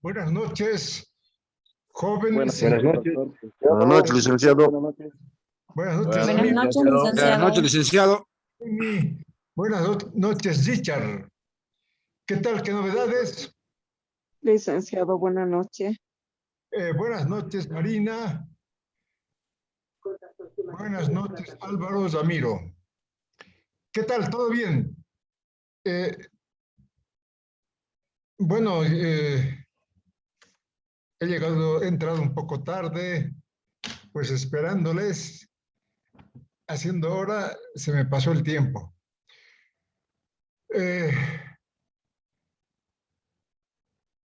Buenas noches, jóvenes. Buenas noches. Buenas noches, licenciado. Buenas noches. Buenas noches, Buenas amigo. noches, Buenas licenciado. noches, licenciado. Buenas noches, Richard. ¿Qué tal? ¿Qué novedades? Licenciado, buenas noches. Buenas noches, Marina. Buenas noches, Álvaro Ramiro. ¿Qué tal? ¿Todo bien? Bueno, he entrado un poco tarde, pues esperándoles. Haciendo hora, se me pasó el tiempo.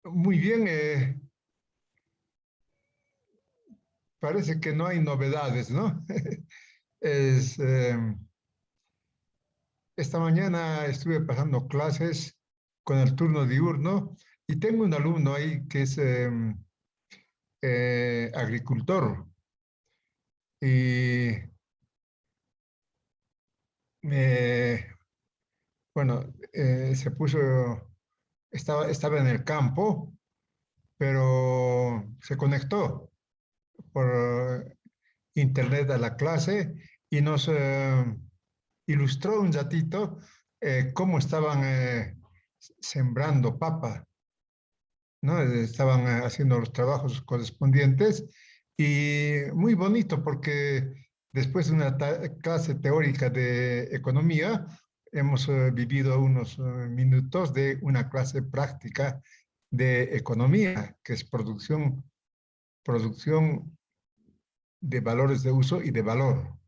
Muy bien, parece que no hay novedades, ¿no? Es, esta mañana estuve pasando clases con el turno diurno y tengo un alumno ahí que es agricultor y bueno, se puso, estaba en el campo, pero se conectó por internet a la clase y nos ilustró un ratito cómo estaban sembrando papa, ¿no? Estaban haciendo los trabajos correspondientes y muy bonito porque después de una clase teórica de economía, hemos vivido unos minutos de una clase práctica de economía, que es producción de valores de uso y de valor.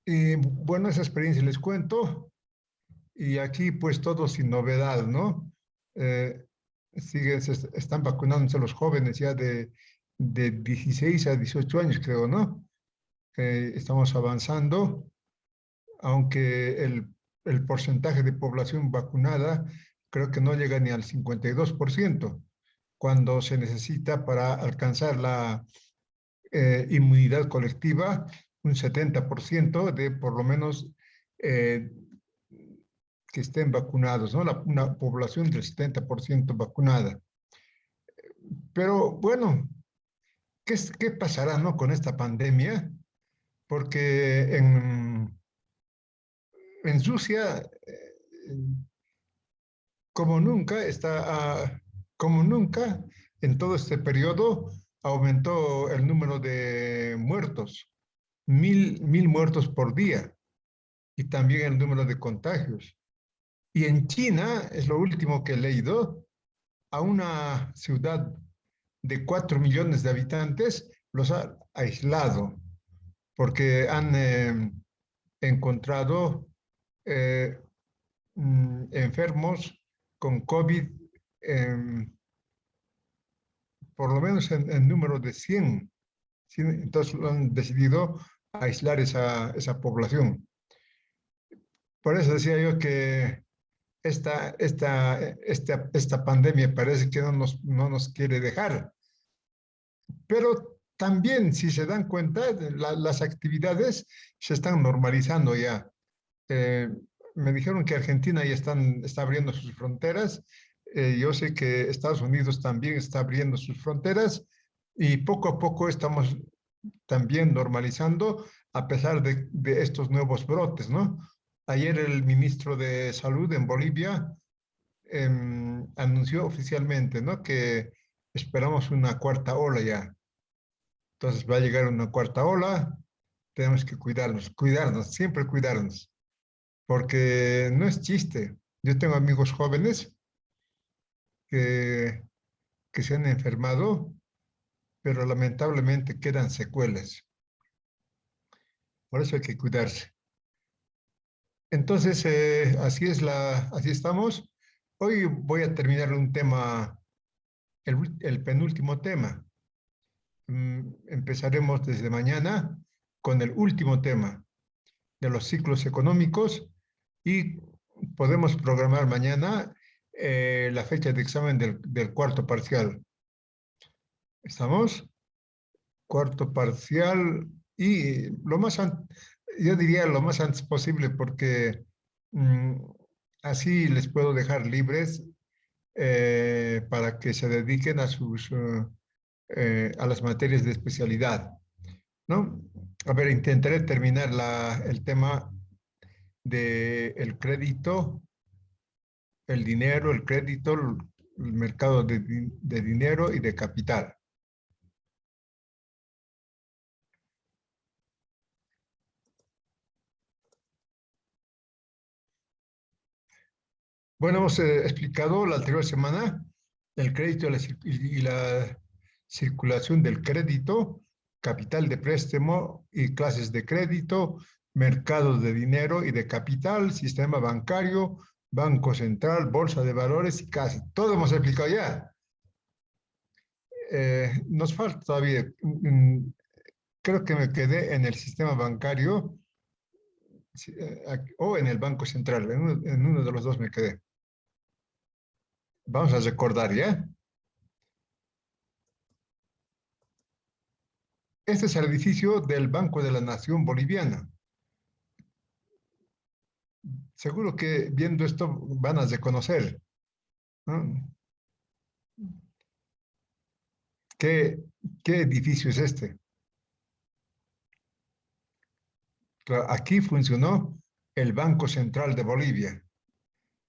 Y bueno, esa experiencia les cuento. Y aquí pues todo sin novedad, ¿no? Están vacunándose los jóvenes ya de 16 a 18 años, creo, ¿no? Estamos avanzando, aunque el porcentaje de población vacunada creo que no llega ni al 52%, cuando se necesita para alcanzar la inmunidad colectiva un 70% de por lo menos que estén vacunados, ¿no? Una población del 70% vacunada. Pero bueno, ¿qué pasará, no, con esta pandemia? Porque en Rusia, como nunca, como nunca, en todo este periodo aumentó el número de muertos, mil muertos por día, y también el número de contagios. Y en China, es lo último que he leído, a una ciudad de 4 millones de habitantes los ha aislado porque han encontrado enfermos con COVID, por lo menos en número de 100. Entonces han decidido aislar esa población. Por eso decía yo que esta pandemia parece que no nos quiere dejar. Pero también, si se dan cuenta, las actividades se están normalizando ya. Me dijeron que Argentina ya está abriendo sus fronteras. Yo sé que Estados Unidos también está abriendo sus fronteras y poco a poco estamos también normalizando a pesar de estos nuevos brotes, ¿no? Ayer el ministro de Salud en Bolivia anunció oficialmente, ¿no? Que esperamos una cuarta ola ya. Entonces va a llegar una cuarta ola, tenemos que cuidarnos, siempre cuidarnos, porque no es chiste. Yo tengo amigos jóvenes que, que se han enfermado, pero lamentablemente quedan secuelas. Por eso hay que cuidarse. Entonces, así estamos. Hoy voy a terminar un tema, el penúltimo tema. Empezaremos desde mañana con el último tema de los ciclos económicos y podemos programar mañana la fecha de examen del cuarto parcial. ¿Estamos? Cuarto parcial y yo diría lo más antes posible porque así les puedo dejar libres para que se dediquen a a las materias de especialidad, ¿no? A ver, intentaré terminar el tema del crédito, el dinero, el crédito, el mercado de dinero y de capital. Bueno, hemos explicado la anterior semana el crédito y la circulación del crédito, capital de préstamo y clases de crédito, mercados de dinero y de capital, sistema bancario, Banco Central, Bolsa de Valores y casi. Todo hemos explicado ya. Nos falta todavía, creo que me quedé en el sistema bancario o en el Banco Central, en uno de los dos me quedé. Vamos a recordar, ¿ya? Este es el edificio del Banco de la Nación Boliviana. Seguro que viendo esto van a reconocer, ¿no? ¿Qué edificio es este? Claro, aquí funcionó el Banco Central de Bolivia,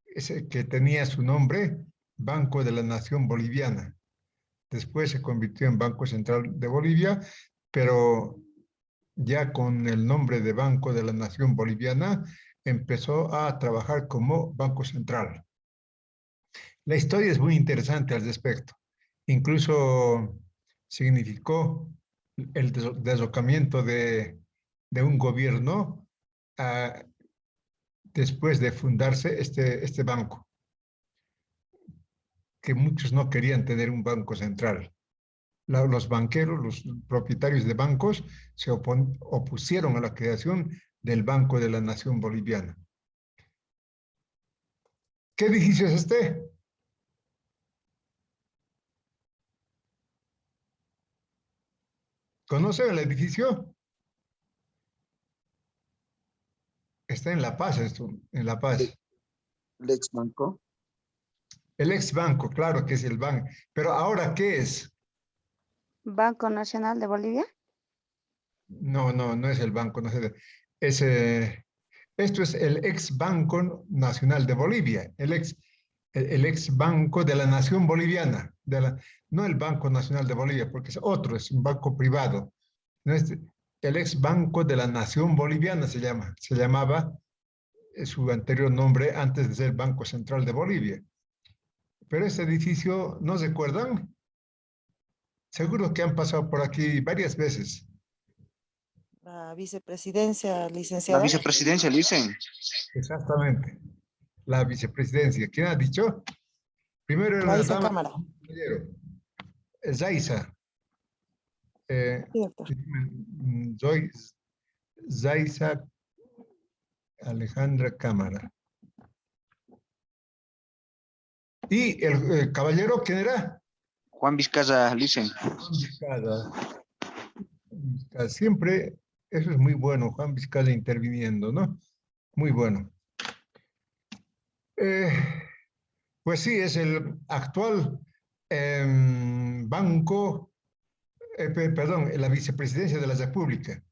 ese que tenía su nombre Banco de la Nación Boliviana. Después se convirtió en Banco Central de Bolivia, pero ya con el nombre de Banco de la Nación Boliviana empezó a trabajar como Banco Central. La historia es muy interesante al respecto. Incluso significó el deslocamiento de un gobierno después de fundarse este banco, que muchos no querían tener un banco central. Los banqueros, los propietarios de bancos, se opusieron a la creación del Banco de la Nación Boliviana. ¿Qué edificio es este? ¿Conocen el edificio? Está en La Paz, esto, en La Paz. El ex banco. El ex banco, claro que es el banco. Pero ahora, ¿qué es? Banco Nacional de Bolivia. No, no es el banco. No es, esto es el ex Banco Nacional de Bolivia, el ex Banco de la Nación Boliviana, no el Banco Nacional de Bolivia, porque es otro, es un banco privado. No es el ex Banco de la Nación Boliviana se llamaba su anterior nombre antes de ser Banco Central de Bolivia. Pero este edificio, ¿no recuerdan? Seguro que han pasado por aquí varias veces. La vicepresidencia, La licenciada. vicepresidencia, le dicen. Exactamente. La vicepresidencia. ¿Quién ha dicho? Primero era una Raiza dama. Cámara. Zaiza. Sí, doctor. Soy Zaiza Alejandra Cámara. ¿Y el caballero quién era? Juan Vizcaza, le dicen. Juan Vizcaza. Siempre, eso es muy bueno, Juan Vizcaza interviniendo, ¿no? Muy bueno. Pues sí, es el actual banco, perdón, la vicepresidencia de la República.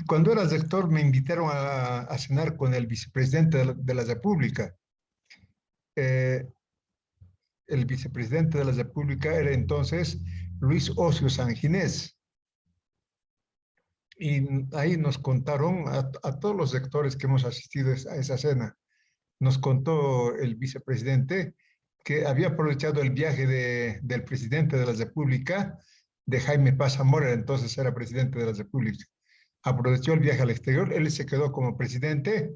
Cuando era rector me invitaron a cenar con el vicepresidente de la República. El vicepresidente de la República era entonces Luis Ocio Sanginés. Y ahí nos contaron a todos los sectores que hemos asistido a esa cena. Nos contó el vicepresidente que había aprovechado el viaje del presidente de la República, de Jaime Paz Zamora, entonces era presidente de la República. Aprovechó el viaje al exterior, él se quedó como presidente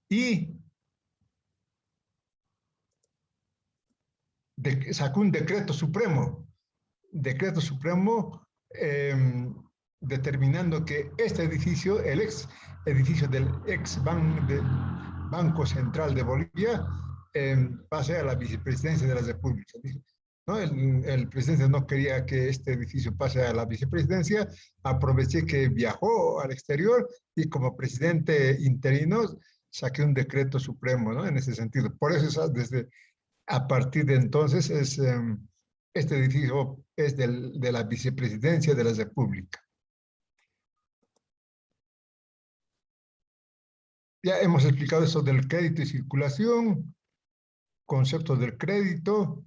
y sacó un decreto supremo determinando que este edificio, el ex edificio del Banco Central de Bolivia, pase a la vicepresidencia de la República. ¿No? El presidente no quería que este edificio pase a la vicepresidencia, aproveché que viajó al exterior y como presidente interino saque un decreto supremo, ¿no? En ese sentido. Por eso a partir de entonces este edificio es de la Vicepresidencia de la República. Ya hemos explicado eso del crédito y circulación, conceptos del crédito,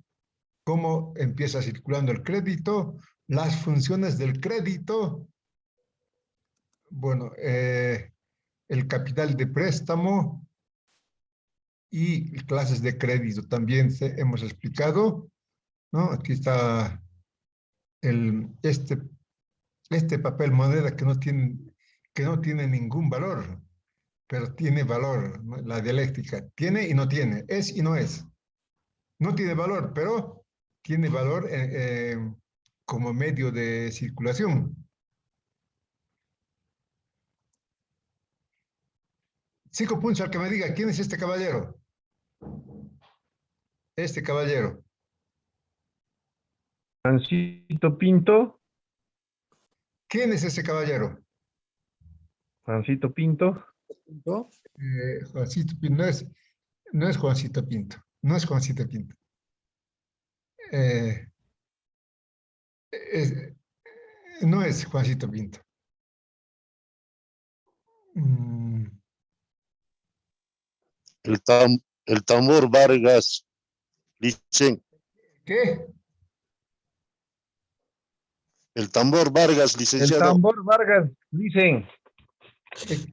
cómo empieza circulando el crédito, las funciones del crédito, bueno, el capital de préstamo y clases de crédito también hemos explicado, ¿no? Aquí está este papel moneda que no tiene ningún valor, pero tiene valor, ¿no? La dialéctica tiene y no tiene, es y no es. No tiene valor, pero tiene valor como medio de circulación. 5 puntos al que me diga, ¿quién es este caballero? Este caballero. Juancito Pinto. ¿Quién es ese caballero? Juancito Pinto. Juancito Pinto, no es Juancito Pinto, no es Juancito Pinto. No es Juancito Pinto. El Tambor Vargas, dicen. ¿Qué? El Tambor Vargas, El licenciado. Tambor Vargas, dicen.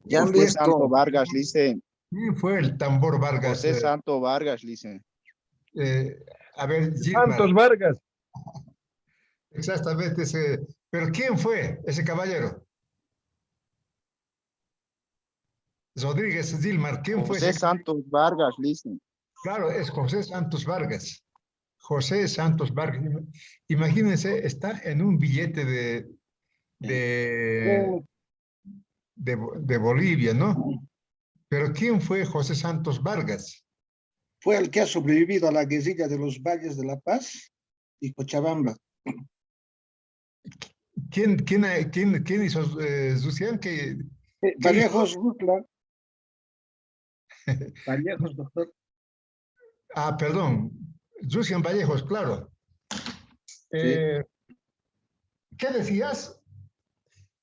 Ya ¿Quién fue Santo Vargas, dicen. ¿Quién fue el Tambor Vargas? José Santo Vargas, dicen. A ver, Gilmar. Santos Vargas. Exactamente ese. ¿Pero quién fue ese caballero? Rodríguez Gilmar, ¿quién fue José ese? Santos Vargas, dicen. Claro, es José Santos Vargas. José Santos Vargas. Imagínense, está en un billete de Bolivia, ¿no? Pero ¿quién fue José Santos Vargas? Fue el que ha sobrevivido a la guerrilla de los Valles de La Paz y Cochabamba. ¿Quién hizo, Lucián? Vallejos, Rutla. Vallejos, doctor. Ah, perdón. Lucián Vallejos, claro. ¿Qué decías?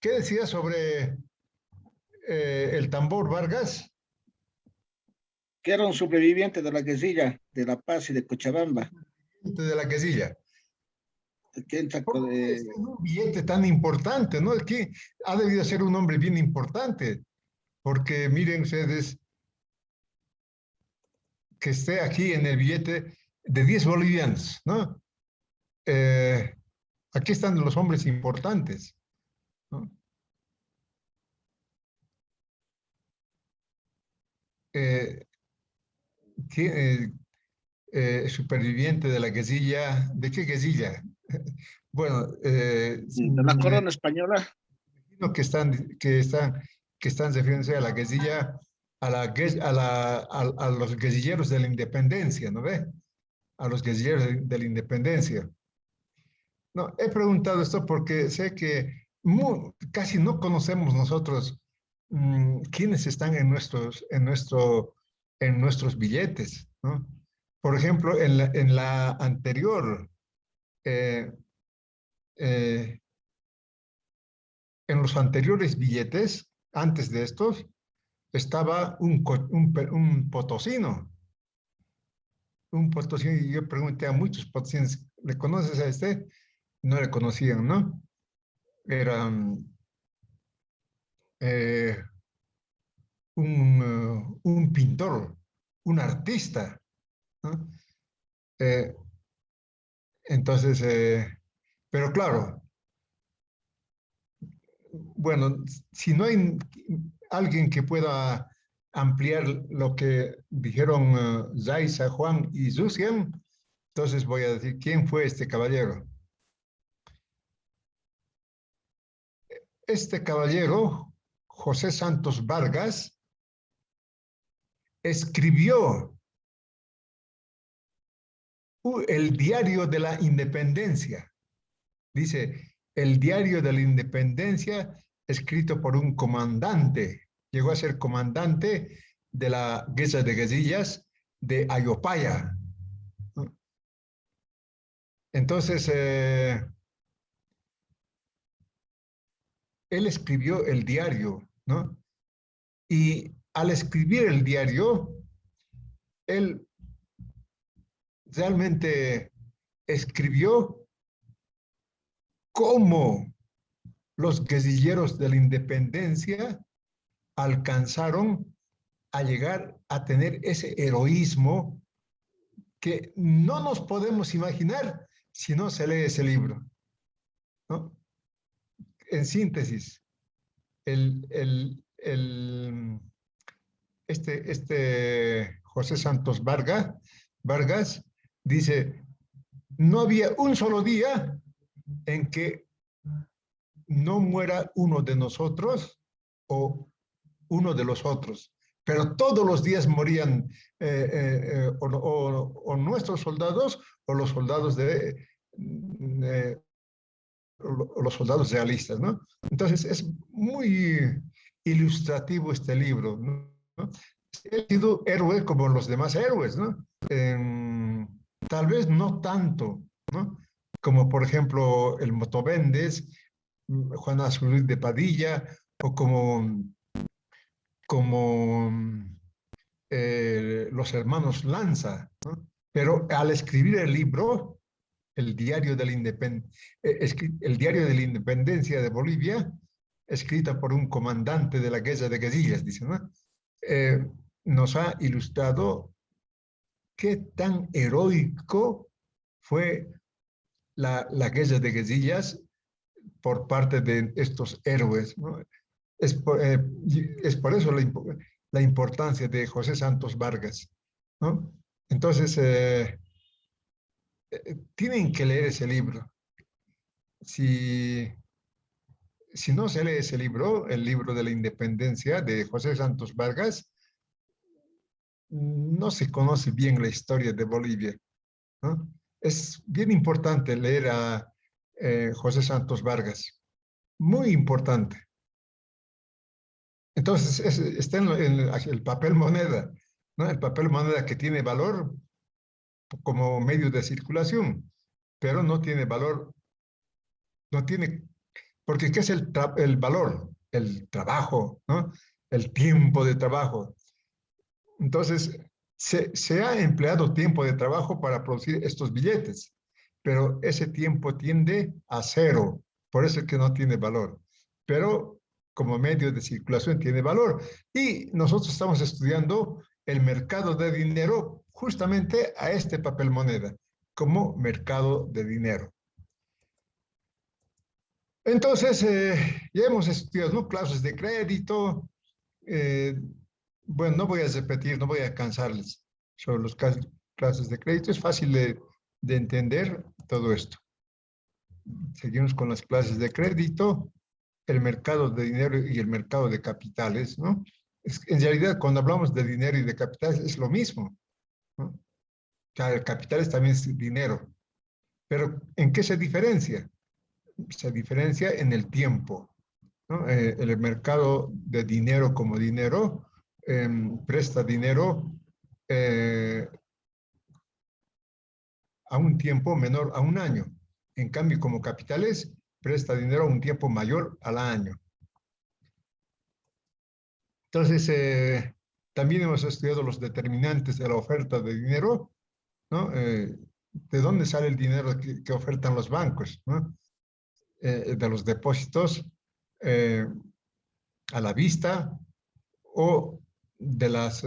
¿Qué decías sobre el Tambor Vargas? Que era un sobreviviente de la guerrilla de La Paz y de Cochabamba. De la quesilla. Que entra Un billete tan importante, ¿no? Que ha debido ser un hombre bien importante, porque miren ustedes que esté aquí en el billete de 10 bolivianos, ¿no? Aquí están los hombres importantes, ¿no? Superviviente de la quesilla. ¿De qué quesilla? Bueno, de la corona española. Que están refiriéndose a la quesilla, a los guerrilleros de la independencia, ¿no ve? A los guerrilleros de la independencia. No, he preguntado esto porque sé que casi no conocemos nosotros quiénes están en nuestros billetes, ¿no? Por ejemplo, en la anterior, en los anteriores billetes, antes de estos, estaba un potosino. Un potosino, y yo pregunté a muchos potosinos, ¿le conoces a este? No le conocían, ¿no? Era un pintor, un artista, ¿no? Entonces, pero claro, bueno, si no hay alguien que pueda ampliar lo que dijeron Zaiza, Juan y Lucian, entonces voy a decir quién fue este caballero. Este caballero, José Santos Vargas, escribió el Diario de la Independencia. Dice, el Diario de la Independencia, escrito por un comandante. Llegó a ser comandante de la Guerra de Guerrillas de Ayopaya, ¿no? Entonces, él escribió el diario, ¿no? Y al escribir el diario, él realmente escribió cómo los guerrilleros de la independencia alcanzaron a llegar a tener ese heroísmo que no nos podemos imaginar si no se lee ese libro, ¿no? En síntesis, este José Santos Vargas dice, no había un solo día en que no muera uno de nosotros o uno de los otros, pero todos los días morían o nuestros soldados o los soldados los soldados realistas, ¿no? Entonces es muy ilustrativo este libro, ¿no? He sido héroe como los demás héroes, ¿no? Tal vez no tanto, ¿no? Como por ejemplo el Motovendes, Juan Azurduy de Padilla, o como los hermanos Lanza, ¿no? Pero al escribir el libro, el diario de la Independencia de Bolivia, escrita por un comandante de la Guerra de Guerrillas, dice, ¿no? Nos ha ilustrado qué tan heroico fue la Guerra de Guerrillas por parte de estos héroes, ¿no? Es por eso la importancia de José Santos Vargas, ¿no? Entonces, tienen que leer ese libro. Si no se lee ese libro, el libro de la independencia de José Santos Vargas, no se conoce bien la historia de Bolivia, ¿no? Es bien importante leer a José Santos Vargas, muy importante. Entonces, está en el papel moneda, ¿no? El papel moneda que tiene valor como medio de circulación, pero no tiene valor, porque ¿qué es el valor? El trabajo, ¿no? El tiempo de trabajo. Entonces, se ha empleado tiempo de trabajo para producir estos billetes, pero ese tiempo tiende a cero, por eso es que no tiene valor. Pero como medio de circulación tiene valor. Y nosotros estamos estudiando el mercado de dinero justamente a este papel moneda, como mercado de dinero. Entonces, ya hemos estudiado, ¿no? Clases de crédito. Bueno, no voy a repetir, no voy a cansarles sobre los clases de crédito. Es fácil de entender todo esto. Seguimos con las clases de crédito, el mercado de dinero y el mercado de capitales, ¿no? En realidad, cuando hablamos de dinero y de capitales, es lo mismo, ¿no? El capital también es dinero. Pero, ¿en qué se diferencia? Se diferencia en el tiempo, ¿no? El mercado de dinero como dinero presta dinero a un tiempo menor a un año. En cambio, como capitales, presta dinero a un tiempo mayor al año. Entonces, también hemos estudiado los determinantes de la oferta de dinero, ¿no? ¿De dónde sale el dinero que ofertan los bancos, ¿no? De los depósitos a la vista o de las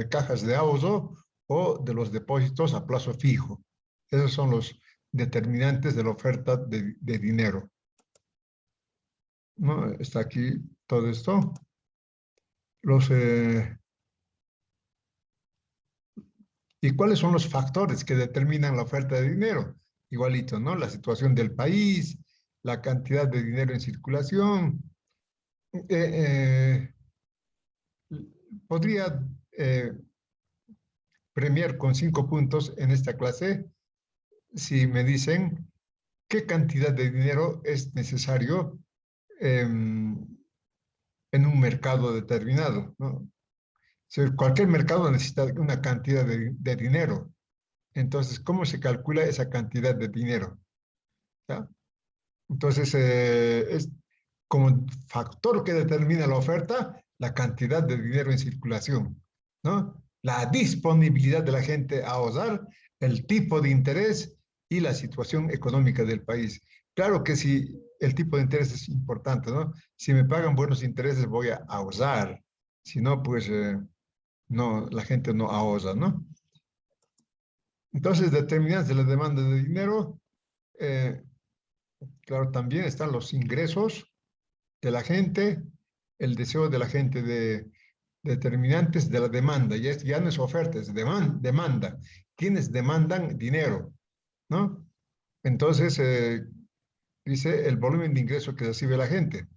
cajas de ahorro o de los depósitos a plazo fijo. Esos son los determinantes de la oferta de dinero, ¿no? Está aquí todo esto. ¿Y cuáles son los factores que determinan la oferta de dinero? Igualito, ¿no? La situación del país, la cantidad de dinero en circulación. Podría premiar con 5 puntos en esta clase si me dicen qué cantidad de dinero es necesario en un mercado determinado, ¿no? Si cualquier mercado necesita una cantidad de dinero. Entonces, ¿cómo se calcula esa cantidad de dinero? ¿Ya? Entonces, es como factor que determina la oferta, la cantidad de dinero en circulación, ¿no? La disponibilidad de la gente a ahorrar, el tipo de interés y la situación económica del país. Claro que si el tipo de interés es importante, ¿no? Si me pagan buenos intereses voy a ahorrar, si no, pues no, la gente no ahorra, ¿no? Entonces, determinantes de la demanda de dinero, claro, también están los ingresos de la gente, el deseo de la gente de determinantes de la demanda. Ya no es oferta, es demanda. ¿Quiénes demandan dinero? ¿No? Entonces, dice el volumen de ingreso que recibe la gente.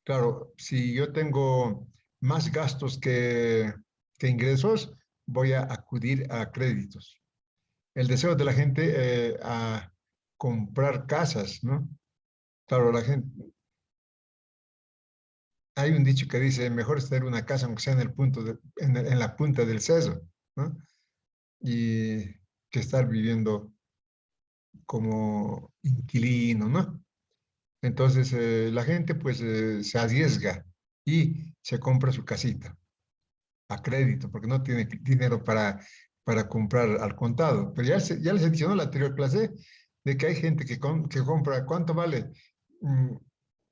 Claro, si yo tengo más gastos que ingresos, voy a acudir a créditos. El deseo de la gente a comprar casas, ¿no? Claro, la gente... Hay un dicho que dice, mejor es tener una casa aunque sea en el punto en la punta del cerro, ¿no? Y que estar viviendo como inquilino, ¿no? Entonces, la gente pues se arriesga y se compra su casita a crédito, porque no tiene dinero para comprar al contado. Pero ya les he dicho, ¿no? En la anterior clase, de que hay gente que compra, ¿cuánto vale?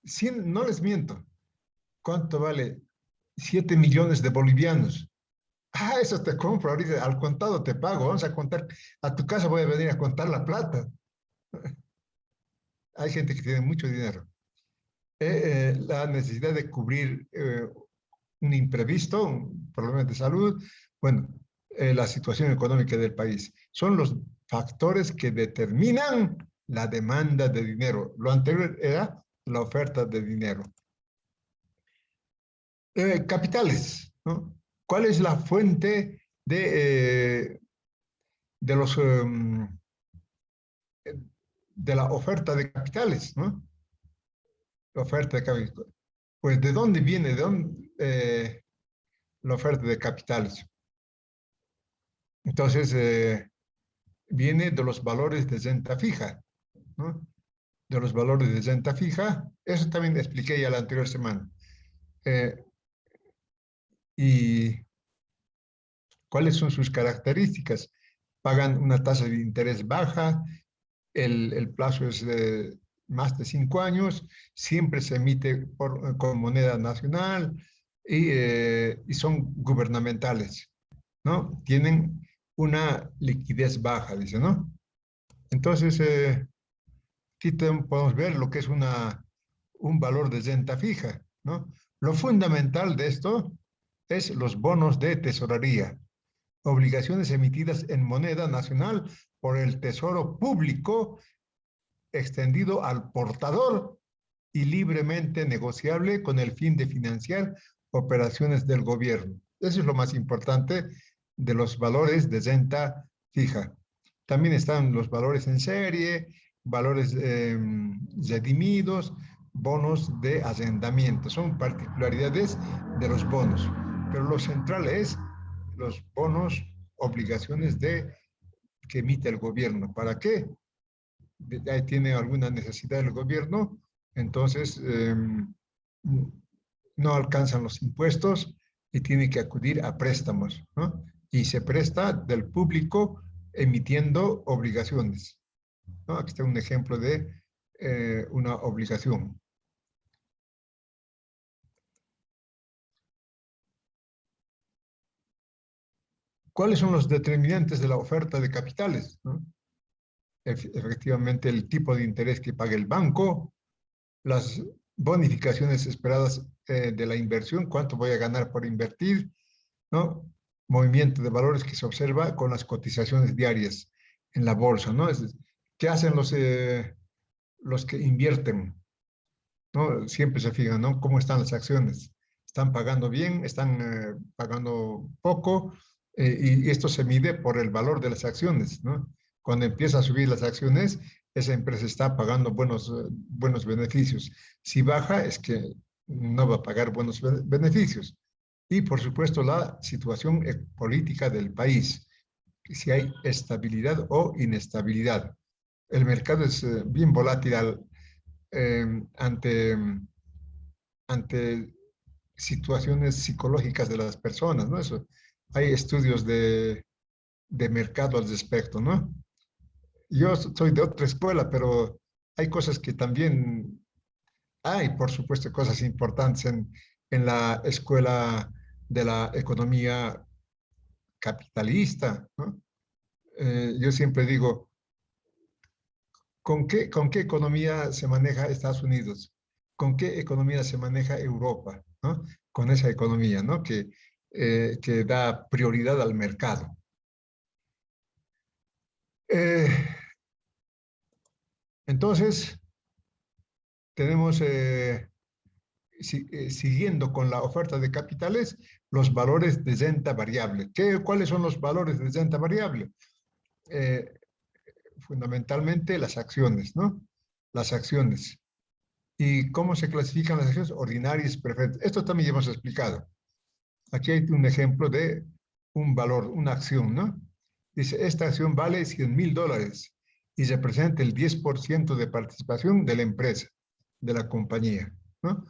100, no les miento, ¿cuánto vale? 7 millones de bolivianos. Ah, eso te compro ahorita, al contado te pago, vamos a contar, a tu casa voy a venir a contar la plata. Hay gente que tiene mucho dinero. La necesidad de cubrir un imprevisto, un problema de salud, bueno, la situación económica del país. Son los factores que determinan la demanda de dinero. Lo anterior era la oferta de dinero. Capitales, ¿no? ¿Cuál es la fuente de la oferta de capitales, ¿no? La oferta de capitales. Pues, ¿de dónde viene? ¿De dónde la oferta de capitales? Entonces, viene de los valores de renta fija, ¿no? De los valores de renta fija. Eso también expliqué ya la anterior semana. ¿Y cuáles son sus características? Pagan una tasa de interés baja, el plazo es de más de 5 años, siempre se emite con moneda nacional y son gubernamentales, ¿no? Tienen una liquidez baja, dice, ¿no? Entonces, aquí podemos ver lo que es un valor de renta fija, ¿no? Lo fundamental de esto es los bonos de tesorería, obligaciones emitidas en moneda nacional por el Tesoro Público, extendido al portador y libremente negociable con el fin de financiar operaciones del gobierno. Eso es lo más importante de los valores de renta fija. También están los valores en serie, valores redimidos, bonos de arrendamiento. Son particularidades de los bonos. Pero lo central es los bonos, obligaciones que emite el gobierno. ¿Para qué? Ahí tiene alguna necesidad el gobierno, entonces no alcanzan los impuestos y tiene que acudir a préstamos, ¿no? Y se presta del público emitiendo obligaciones, ¿no? Aquí está un ejemplo de una obligación. ¿Cuáles son los determinantes de la oferta de capitales, ¿no? Efectivamente, el tipo de interés que paga el banco, las bonificaciones esperadas de la inversión, cuánto voy a ganar por invertir, ¿no? Movimiento de valores que se observa con las cotizaciones diarias en la bolsa, ¿no? ¿Qué hacen los que invierten? ¿No? Siempre se fijan, ¿no? ¿Cómo están las acciones? ¿Están pagando bien? ¿Están pagando poco? Y esto se mide por el valor de las acciones, ¿no? Cuando empieza a subir las acciones, esa empresa está pagando buenos beneficios. Si baja, es que no va a pagar buenos beneficios. Y, por supuesto, la situación política del país, si hay estabilidad o inestabilidad. El mercado es bien volátil ante situaciones psicológicas de las personas, ¿no? Eso, hay estudios de mercado al respecto, ¿no? Yo soy de otra escuela, pero hay cosas que también hay, por supuesto, cosas importantes en la escuela de la economía capitalista, ¿no? Yo siempre digo, ¿con qué economía se maneja Estados Unidos? ¿Con qué economía se maneja Europa? ¿No? Con esa economía, ¿no? Que da prioridad al mercado. Entonces, tenemos, siguiendo con la oferta de capitales, los valores de renta variable. ¿Cuáles son los valores de renta variable? Fundamentalmente las acciones, ¿no? Las acciones. ¿Y cómo se clasifican las acciones? Ordinarias, preferentes. Esto también ya hemos explicado. Aquí hay un ejemplo de un valor, una acción, ¿no? Dice, esta acción vale $100,000 y representa el 10% de participación de la empresa, de la compañía, ¿no?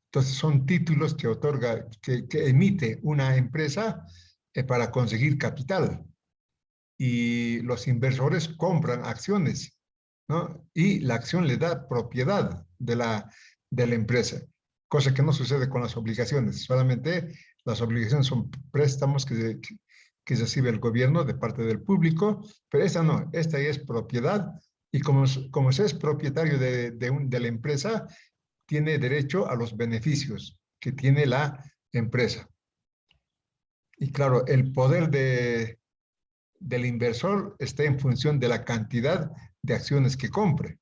Entonces son títulos que otorga, que emite una empresa para conseguir capital. Y los inversores compran acciones, ¿no? Y la acción le da propiedad de la empresa, cosa que no sucede con las obligaciones. Solamente las obligaciones son préstamos que recibe el gobierno de parte del público, pero esta no, esta ya es propiedad y como se es propietario de la empresa, tiene derecho a los beneficios que tiene la empresa. Y claro, el poder del inversor está en función de la cantidad de acciones que compre.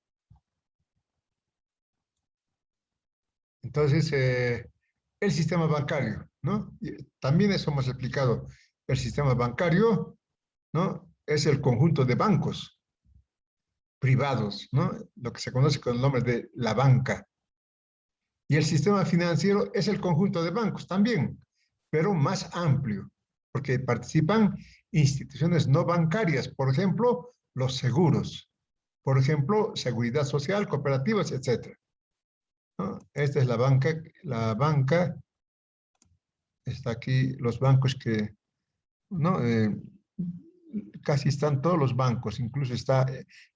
Entonces, el sistema bancario, ¿no? También eso hemos explicado. El sistema bancario, ¿no? Es el conjunto de bancos privados, ¿no? Lo que se conoce con el nombre de la banca. Y el sistema financiero es el conjunto de bancos también, pero más amplio, porque participan instituciones no bancarias, por ejemplo, los seguros, por ejemplo, seguridad social, cooperativas, etc. ¿No? Esta es la banca, está aquí los bancos que, ¿no? Casi están todos los bancos, incluso está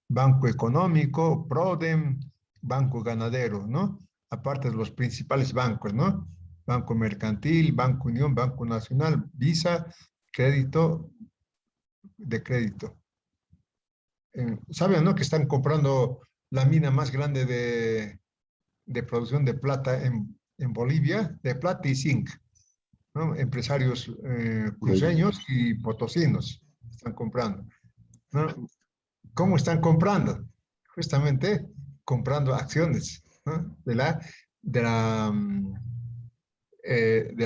Banco Económico, Prodem, Banco Ganadero, ¿no? Aparte de los principales bancos, ¿no? Banco Mercantil, Banco Unión, Banco Nacional, Visa, crédito, de crédito. ¿Saben, no? Que están comprando la mina más grande de producción de plata en Bolivia, de plata y zinc, ¿no? Empresarios cruceños y potosinos están comprando, ¿no? ¿Cómo están comprando? Justamente comprando acciones, ¿no? de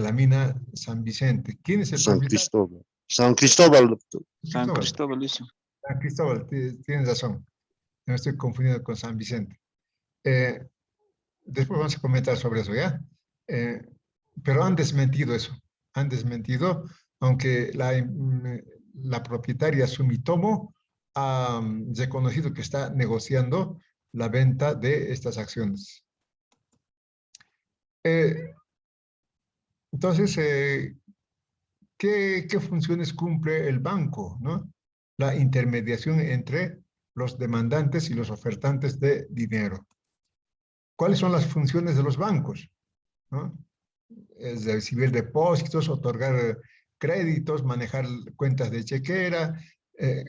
la mina San Vicente. ¿Quién es el San propietario? Cristóbal. San Cristóbal, doctor. San Cristóbal, dice. San Cristóbal, tienes razón. Me estoy confundiendo con San Vicente. Después vamos a comentar sobre eso, ¿ya? Pero han desmentido eso. Han desmentido, aunque la propietaria Sumitomo ha reconocido que está negociando la venta de estas acciones. Entonces, ¿qué funciones cumple el banco, ¿no? La intermediación entre los demandantes y los ofertantes de dinero. ¿Cuáles son las funciones de los bancos? ¿No? Es recibir depósitos, otorgar créditos, manejar cuentas de chequera.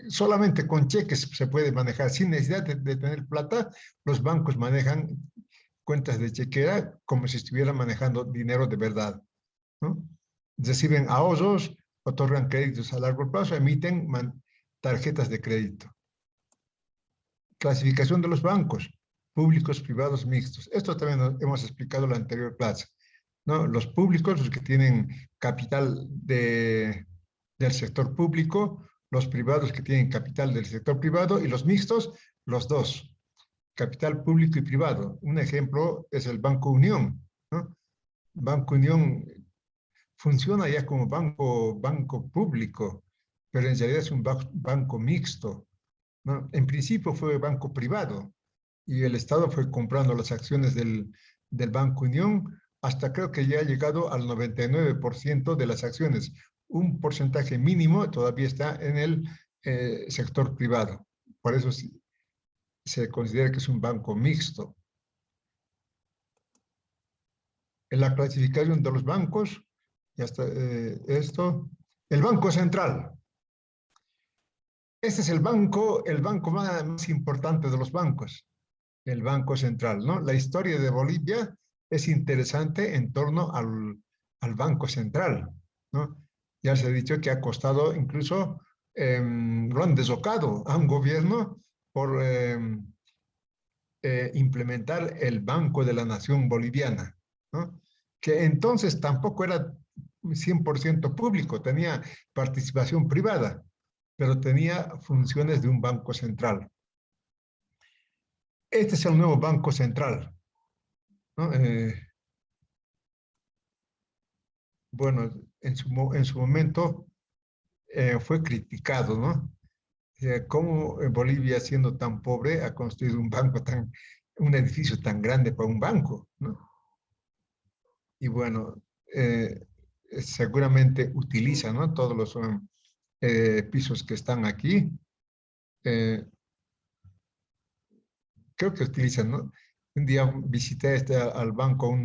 Solamente con cheques se puede manejar, sin necesidad de tener plata. Los bancos manejan cuentas de chequera como si estuvieran manejando dinero de verdad, ¿no? Reciben ahorros, otorgan créditos a largo plazo, emiten tarjetas de crédito. Clasificación de los bancos, públicos, privados, mixtos. Esto también hemos explicado en la anterior clase, ¿no? Los públicos, los que tienen capital del sector público, los privados que tienen capital del sector privado y los mixtos, los dos, capital público y privado. Un ejemplo es el Banco Unión, ¿no? Banco Unión funciona ya como banco público, pero en realidad es un banco mixto, ¿no? En principio fue banco privado y el Estado fue comprando las acciones del Banco Unión hasta creo que ya ha llegado al 99% de las acciones. Un porcentaje mínimo todavía está en el sector privado. Por eso se considera que es un banco mixto. En la clasificación de los bancos, ya está esto, el Banco Central. Este es el banco más importante de los bancos, el Banco Central, ¿no? La historia de Bolivia es interesante en torno al Banco Central, ¿no? Ya se ha dicho que ha costado incluso, lo han desocado a un gobierno por implementar el Banco de la Nación Boliviana, ¿no? Que entonces tampoco era 100% público, tenía participación privada, pero tenía funciones de un banco central. Este es el nuevo Banco Central, ¿no? Bueno, en su momento fue criticado, ¿no? ¿Cómo Bolivia, siendo tan pobre, ha construido un edificio tan grande para un banco, ¿no? Y bueno, seguramente utiliza, ¿no? Todos los pisos que están aquí. Creo que utilizan, ¿no? Un día visité al banco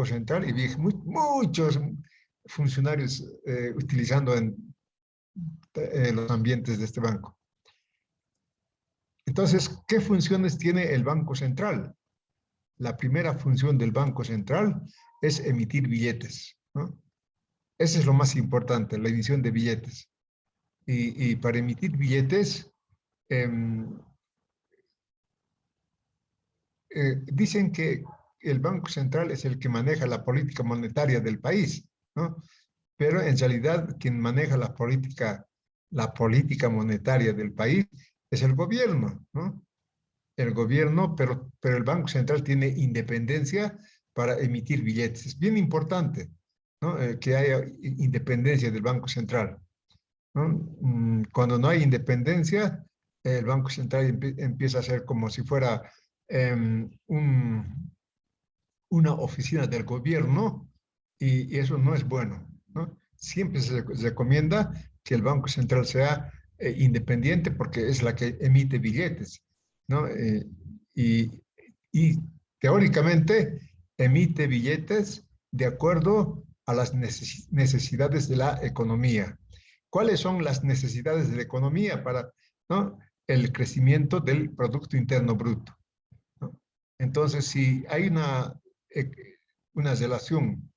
central y vi muchos funcionarios utilizando los ambientes de este banco. Entonces, ¿qué funciones tiene el Banco Central? La primera función del Banco Central es emitir billetes, ¿no? Eso es lo más importante, la emisión de billetes. Y para emitir billetes, dicen que el Banco Central es el que maneja la política monetaria del país, ¿no? Pero en realidad quien maneja la política monetaria del país es el gobierno, ¿no? El gobierno, pero el Banco Central tiene independencia para emitir billetes. Es bien importante, ¿no? Que haya independencia del Banco Central, ¿no? Cuando no hay independencia, el Banco Central empieza a ser como si fuera una oficina del gobierno y eso no es bueno, ¿no? Siempre se recomienda que el Banco Central sea independiente porque es la que emite billetes, ¿no? Y teóricamente emite billetes de acuerdo a las necesidades de la economía. ¿Cuáles son las necesidades de la economía para, ¿no? El crecimiento del Producto Interno Bruto, ¿no? Entonces, si hay una relación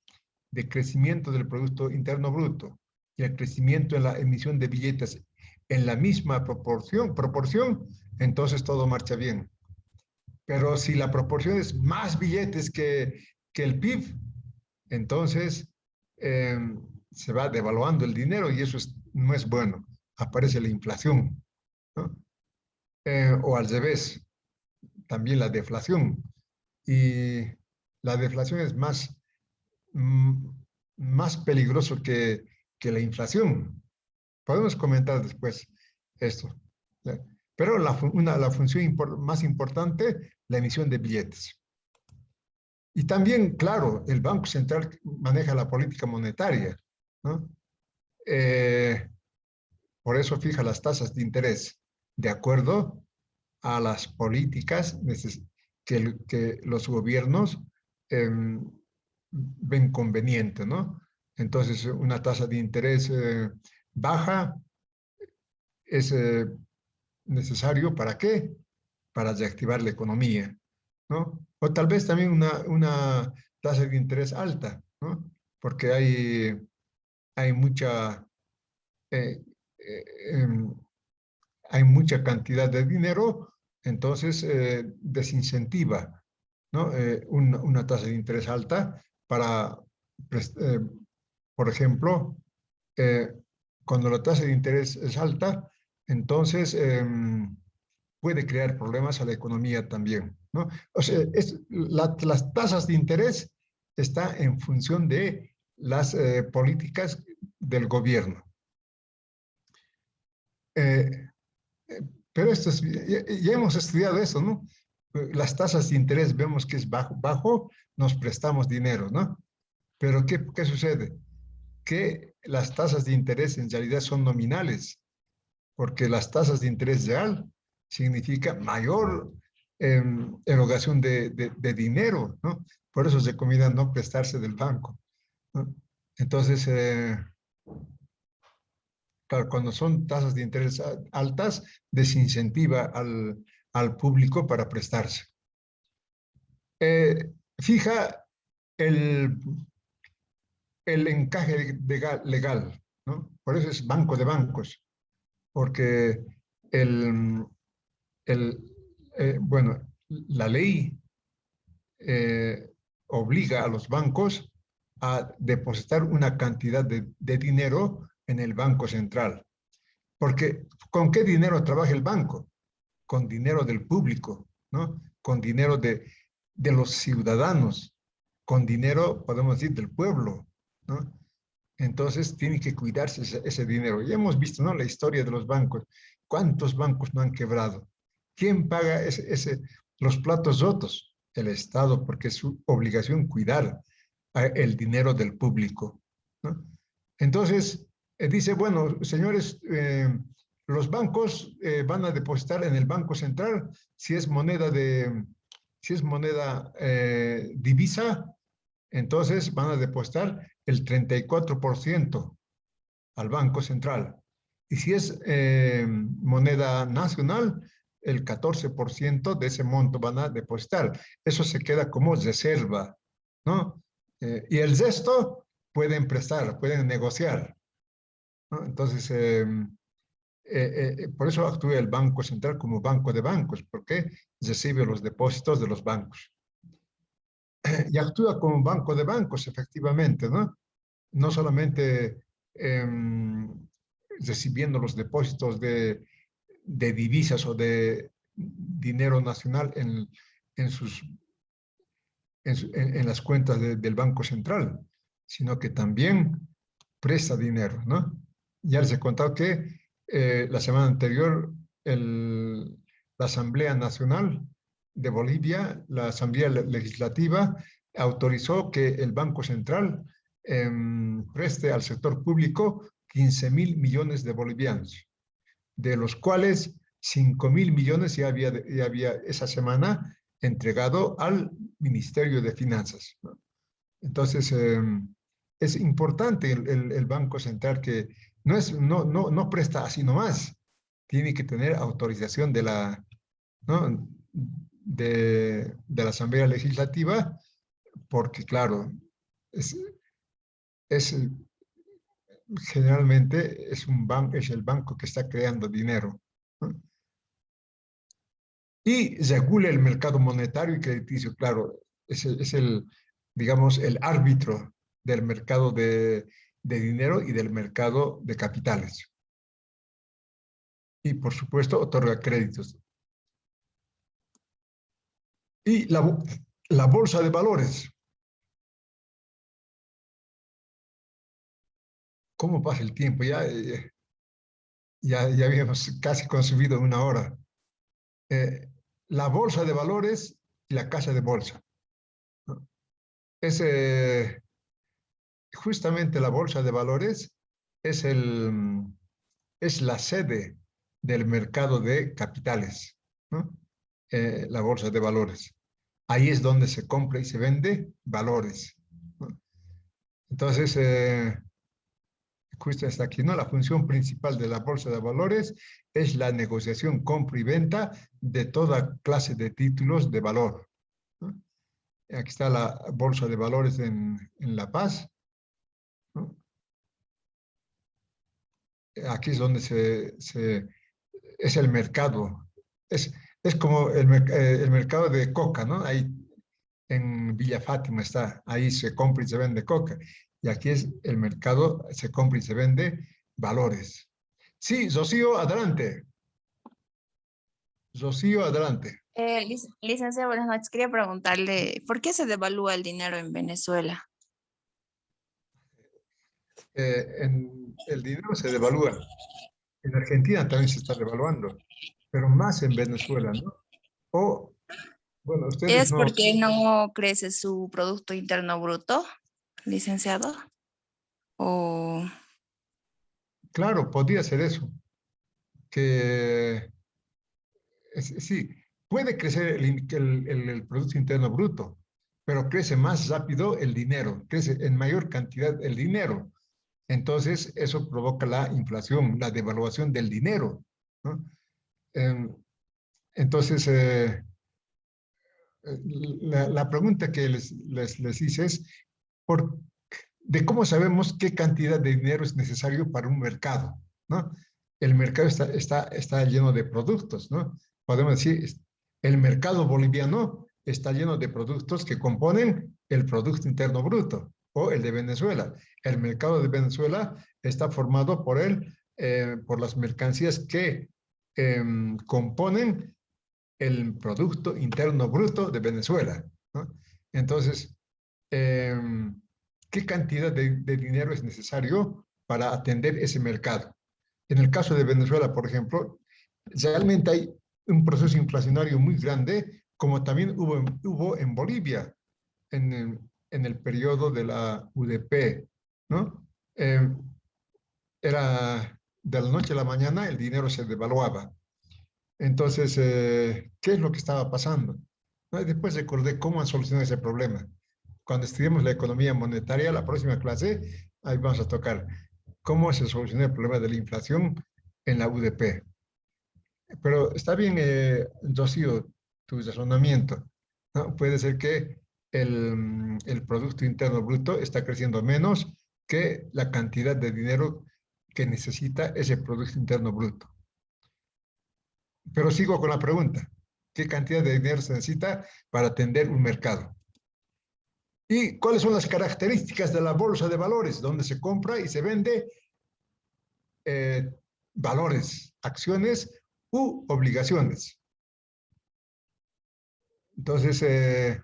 de crecimiento del Producto Interno Bruto y el crecimiento en la emisión de billetes en la misma proporción, entonces todo marcha bien. Pero si la proporción es más billetes que el PIB, entonces se va devaluando el dinero y eso no es bueno. Aparece la inflación, ¿no? O al revés, también la deflación. Y la deflación es más peligroso que la inflación. Podemos comentar después esto. Pero la función más importante, la emisión de billetes. Y también, claro, el Banco Central maneja la política monetaria, ¿no? Por eso fija las tasas de interés de acuerdo a las políticas que los gobiernos ven conveniente, ¿no? Entonces, una tasa de interés baja es necesario, ¿para qué? Para reactivar la economía, ¿no? O tal vez también una tasa de interés alta, ¿no? Porque hay mucha cantidad de dinero, entonces desincentiva, ¿no? Una tasa de interés alta para, por ejemplo, cuando la tasa de interés es alta, entonces puede crear problemas a la economía también, ¿no? O sea, las tasas de interés están en función de las políticas del gobierno. Pero esto ya hemos estudiado eso, ¿no? Las tasas de interés vemos que es bajo, nos prestamos dinero, ¿no? Pero ¿qué sucede? Que las tasas de interés en realidad son nominales, porque las tasas de interés real significa mayor erogación de dinero, ¿no? Por eso se recomienda no prestarse del banco, ¿no? Entonces, claro, cuando son tasas de interés altas, desincentiva al público para prestarse. Fija el encaje legal, ¿no? Por eso es banco de bancos, porque bueno, la ley obliga a los bancos a depositar una cantidad de dinero en el Banco Central. Porque ¿con qué dinero trabaja el banco? Con dinero del público, ¿no? Con dinero de los ciudadanos, con dinero, podemos decir, del pueblo, ¿no? Entonces tiene que cuidarse ese dinero. Ya hemos visto, ¿no? La historia de los bancos. ¿Cuántos bancos no han quebrado? ¿Quién paga los platos rotos? El Estado, porque es su obligación cuidar el dinero del público, ¿no? Entonces, dice, bueno, señores, los bancos van a depositar en el Banco Central si es moneda divisa, entonces van a depositar el 34% al Banco Central. Y si es moneda nacional, el 14% de ese monto van a depositar. Eso se queda como reserva, ¿no? Y el resto pueden prestar, pueden negociar, ¿no? Entonces, por eso actúa el Banco Central como banco de bancos, porque recibe los depósitos de los bancos. Y actúa como banco de bancos, efectivamente, ¿no? No solamente recibiendo los depósitos de divisas o de dinero nacional en las cuentas del Banco Central, sino que también presta dinero, ¿no? Ya les he contado que la semana anterior la Asamblea Nacional de Bolivia, la Asamblea Legislativa, autorizó que el Banco Central preste al sector público 15.000 millones de bolivianos, de los cuales 5.000 millones ya había esa semana entregado al Ministerio de Finanzas, ¿no? Entonces, es importante el Banco Central que no presta así nomás, tiene que tener autorización de ¿no? de la Asamblea Legislativa, porque claro, generalmente es el banco que está creando dinero, ¿no? Y regula el mercado monetario y crediticio, claro, es digamos, el árbitro del mercado de dinero y del mercado de capitales. Y por supuesto, otorga créditos. Y la bolsa de valores. ¿Cómo pasa el tiempo? Ya habíamos casi consumido una hora. La bolsa de valores y la casa de bolsa, ¿no? Justamente la bolsa de valores es la sede del mercado de capitales, ¿no? La bolsa de valores. Ahí es donde se compra y se vende valores, ¿no? Entonces, justo hasta aquí, ¿no? La función principal de la bolsa de valores es la negociación, compra y venta de toda clase de títulos de valor, ¿no? Aquí está la bolsa de valores en La Paz, ¿no? Aquí es donde es el mercado. Es como el mercado de coca, ¿no? Ahí en Villa Fátima está, ahí se compra y se vende coca. Y aquí es el mercado, se compra y se vende valores. Sí, Rocío, adelante. Rocío, adelante. Licenciado, buenas noches. Quería preguntarle, ¿por qué se devalúa el dinero en Venezuela? el dinero se devalúa. En Argentina también se está devaluando, pero más en Venezuela, ¿no? O, bueno, ustedes ¿Es no, porque no crece su Producto Interno Bruto, licenciado? O claro, podría ser eso, que sí, puede crecer el Producto Interno Bruto, pero crece más rápido el dinero, crece en mayor cantidad el dinero. Entonces, eso provoca la inflación, la devaluación del dinero, ¿no? Em, Entonces, la pregunta que les hice es, ¿por, de cómo sabemos qué cantidad de dinero es necesario para un mercado, ¿no? El mercado está lleno de productos, ¿no? Podemos decir, el mercado boliviano está lleno de productos que componen el Producto Interno Bruto, o el de Venezuela. El mercado de Venezuela está formado por las mercancías que componen el Producto Interno Bruto de Venezuela, ¿no? Entonces, ¿qué cantidad de dinero es necesario para atender ese mercado? En el caso de Venezuela, por ejemplo, realmente hay un proceso inflacionario muy grande, como también hubo en Bolivia, en el periodo de la UDP, ¿no? Era de la noche a la mañana, el dinero se devaluaba. Entonces, ¿qué es lo que estaba pasando? ¿No? Y después recordé cómo han solucionado ese problema. Cuando estudiemos la economía monetaria, la próxima clase, ahí vamos a tocar cómo se solucionó el problema de la inflación en la UDP. Pero está bien, Rocío, tu razonamiento, ¿no? Puede ser que el Producto Interno Bruto está creciendo menos que la cantidad de dinero que necesita ese Producto Interno Bruto. Pero sigo con la pregunta. ¿Qué cantidad de dinero se necesita para atender un mercado? ¿Y cuáles son las características de la bolsa de valores, donde se compra y se vende valores, acciones u obligaciones? Entonces,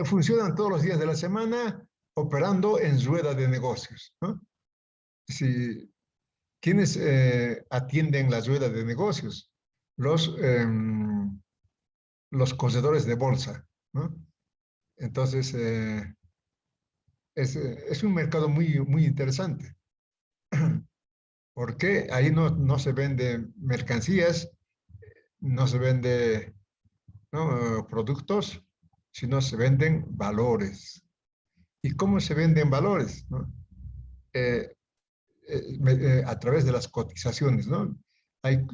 funcionan todos los días de la semana operando en rueda de negocios, ¿no? Si, ¿quiénes atienden las ruedas de negocios? Los corredores de bolsa, ¿no? Entonces, es un mercado muy, muy interesante, porque ahí no se venden mercancías, no se venden, ¿no?, productos, sino se venden valores. ¿Y cómo se venden valores, ¿no? A través de las cotizaciones, ¿no?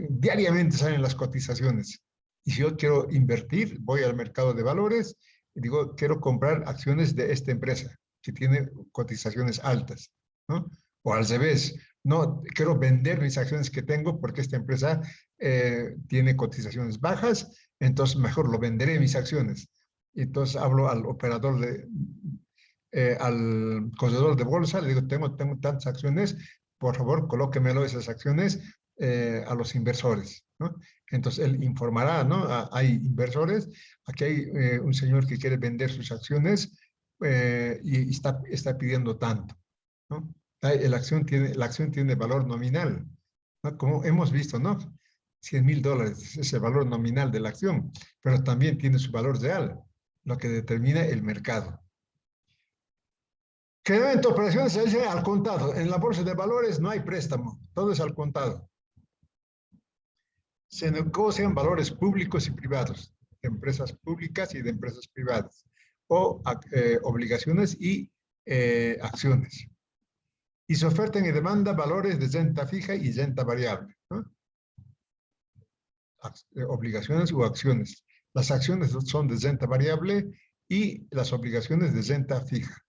Diariamente salen las cotizaciones. Y si yo quiero invertir, voy al mercado de valores y digo, quiero comprar acciones de esta empresa que tiene cotizaciones altas, ¿no? O al revés, no, quiero vender mis acciones que tengo porque esta empresa tiene cotizaciones bajas, entonces mejor lo venderé mis acciones. Y entonces hablo al operador al corredor de bolsa, le digo, tengo tantas acciones, por favor, colóquemelo esas acciones a los inversores, ¿no? Entonces él informará, ¿no? Hay inversores, aquí hay un señor que quiere vender sus acciones y está pidiendo tanto, ¿no? La acción tiene valor nominal, ¿no? Como hemos visto, ¿no? $100,000 es el valor nominal de la acción, pero también tiene su valor real, lo que determina el mercado. Generalmente operaciones se hacen al contado. En la bolsa de valores no hay préstamo, todo es al contado. Se negocian valores públicos y privados, de empresas públicas y de empresas privadas, o obligaciones y acciones. Y se ofertan y demanda valores de renta fija y renta variable, ¿no? Obligaciones u acciones. Las acciones son de renta variable y las obligaciones de renta fija.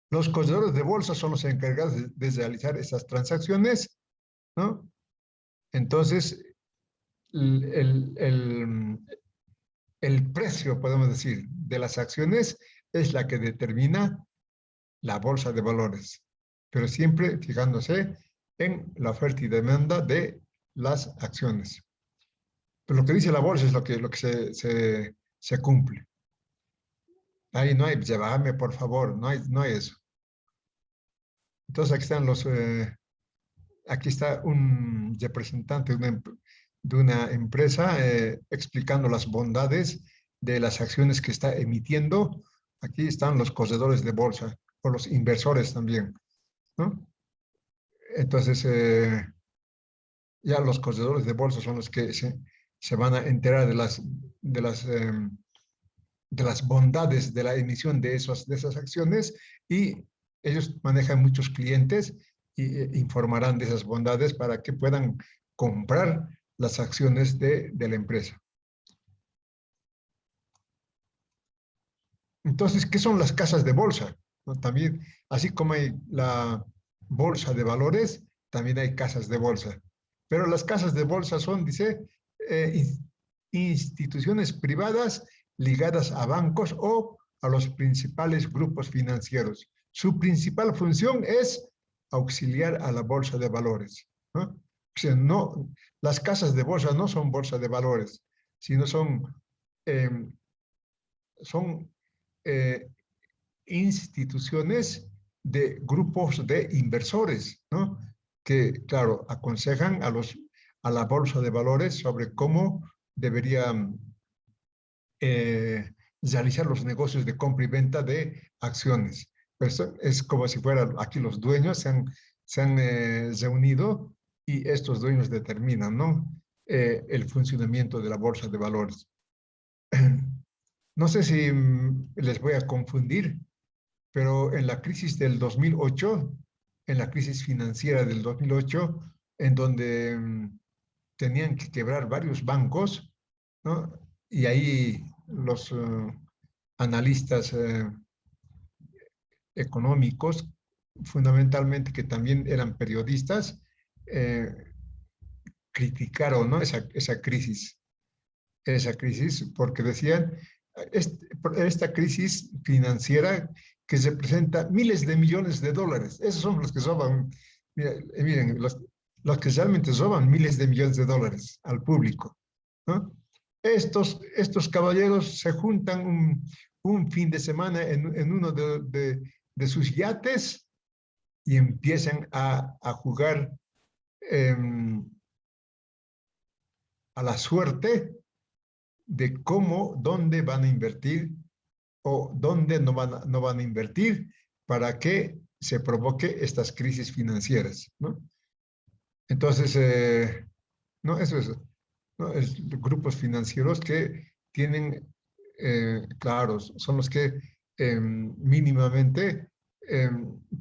Los corredores de bolsa son los encargados de realizar esas transacciones, ¿no? Entonces, el precio, podemos decir, de las acciones es la que determina la bolsa de valores, pero siempre fijándose en la oferta y demanda de las acciones. Pero lo que dice la bolsa es lo que se cumple. Ahí no hay, llévame por favor, no hay eso. Entonces aquí están aquí está un representante de una empresa explicando las bondades de las acciones que está emitiendo. Aquí están los corredores de bolsa o los inversores también, ¿no? Entonces, ya los corredores de bolsa son los que se van a enterar de las bondades de la emisión de esas acciones, y ellos manejan muchos clientes y informarán de esas bondades para que puedan comprar las acciones de la empresa. Entonces, ¿qué son las casas de bolsa? ¿No? También, así como hay la bolsa de valores, también hay casas de bolsa. Pero las casas de bolsa son, dice, instituciones privadas ligadas a bancos o a los principales grupos financieros. Su principal función es auxiliar a la bolsa de valores, ¿no? O sea, las casas de bolsa no son bolsa de valores, sino son instituciones de grupos de inversores, ¿no? Que, claro, aconsejan a la bolsa de valores sobre cómo deberían realizar los negocios de compra y venta de acciones. Pero es como si fueran aquí los dueños se han reunido, y estos dueños determinan, ¿no? El funcionamiento de la bolsa de valores. No sé si les voy a confundir, pero en la crisis del 2008, en la crisis financiera del 2008, en donde tenían que quebrar varios bancos, ¿no? Y ahí los analistas económicos, fundamentalmente que también eran periodistas, criticaron, ¿no? esa crisis, porque decían, esta crisis financiera que representa miles de millones de dólares, esos son los que roban, miren, los que realmente roban miles de millones de dólares al público, ¿no? Estos caballeros se juntan un fin de semana en uno de sus yates y empiezan a jugar a la suerte de dónde van a invertir o dónde no van a invertir para que se provoque estas crisis financieras, ¿no? Entonces, no, eso es, ¿no? Grupos financieros que tienen, claro, son los que mínimamente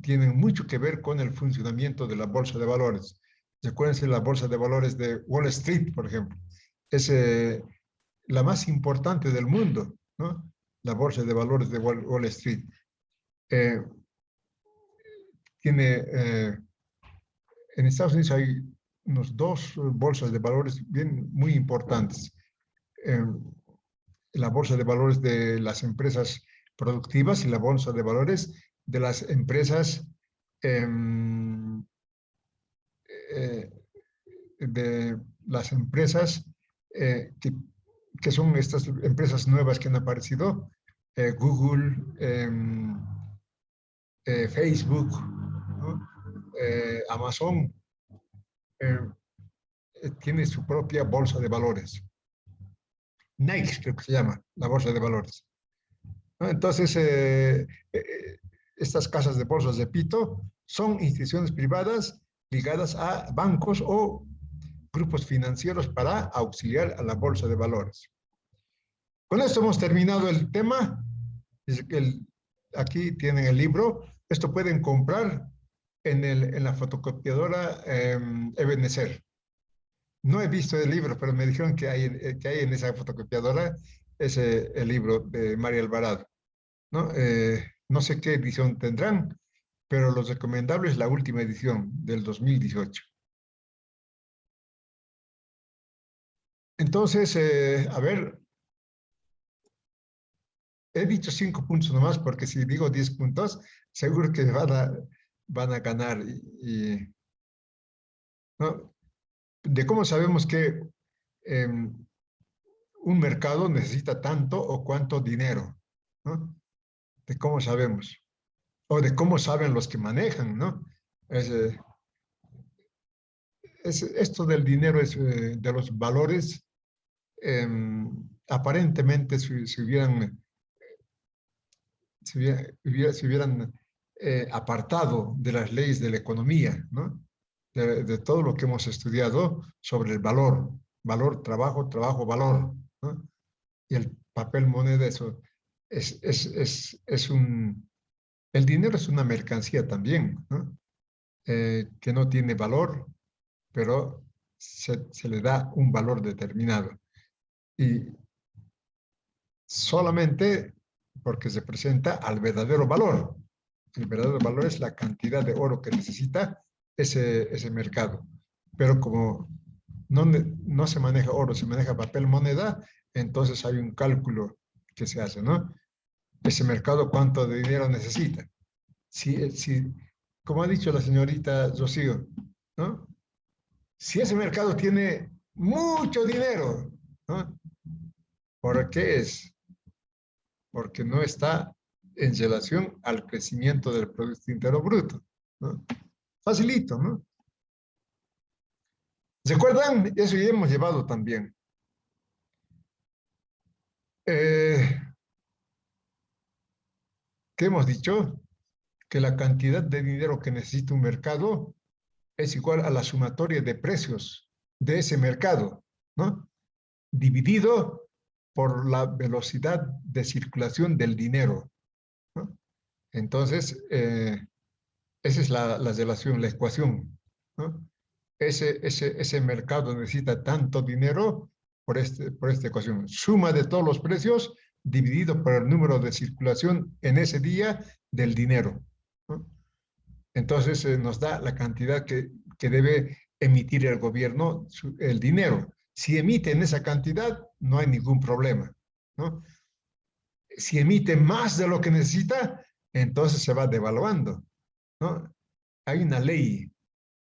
tienen mucho que ver con el funcionamiento de la bolsa de valores. Recuérdense, la bolsa de valores de Wall Street, por ejemplo, es la más importante del mundo, ¿no? La bolsa de valores de Wall Street. En Estados Unidos hay unos dos bolsas de valores muy importantes. La bolsa de valores de las empresas productivas y la bolsa de valores de las empresas que son estas empresas nuevas que han aparecido, Google, Facebook, ¿no? Amazon, tiene su propia bolsa de valores. Nike, creo que se llama, la bolsa de valores, ¿no? Entonces, estas casas de bolsas, repito, son instituciones privadas ligadas a bancos o grupos financieros para auxiliar a la bolsa de valores. Con esto hemos terminado el tema. Aquí tienen el libro. Esto pueden comprar en la fotocopiadora Ebenezer. No he visto el libro, pero me dijeron que hay en esa fotocopiadora el libro de María Alvarado, ¿no? No sé qué edición tendrán, pero lo recomendable es la última edición del 2018. Entonces, a ver, he dicho 5 puntos nomás, porque si digo 10 puntos, seguro que van a ganar. ¿No? De cómo sabemos que un mercado necesita tanto o cuánto dinero, ¿no? De cómo sabemos. O de cómo saben los que manejan, ¿no? Esto del dinero es de los valores, aparentemente se hubieran apartado de las leyes de la economía, ¿no? De todo lo que hemos estudiado sobre el valor, trabajo, valor, ¿no? Y el papel moneda, eso el dinero es una mercancía también, ¿no? Que no tiene valor, pero se le da un valor determinado. Y solamente porque se presenta al verdadero valor. El verdadero valor es la cantidad de oro que necesita ese mercado. Pero como no se maneja oro, se maneja papel moneda, entonces hay un cálculo que se hace, ¿no? Ese mercado, ¿cuánto de dinero necesita? Como ha dicho la señorita Rocío, ¿no? Si ese mercado tiene mucho dinero, ¿no? ¿Por qué es? Porque no está en relación al crecimiento del Producto Interno Bruto, ¿no? Facilito, ¿no? ¿Recuerdan? Eso ya hemos llevado también. ¿Qué hemos dicho? Que la cantidad de dinero que necesita un mercado es igual a la sumatoria de precios de ese mercado, ¿no? Dividido por la velocidad de circulación del dinero, ¿no? Entonces, esa es la relación, la ecuación, ¿no? Ese mercado necesita tanto dinero por esta ecuación. Suma de todos los precios dividido por el número de circulación en ese día del dinero, ¿no? Entonces nos da la cantidad que debe emitir el gobierno, el dinero. Si emiten esa cantidad, no hay ningún problema, ¿no? Si emite más de lo que necesita, entonces se va devaluando, ¿no? Hay una ley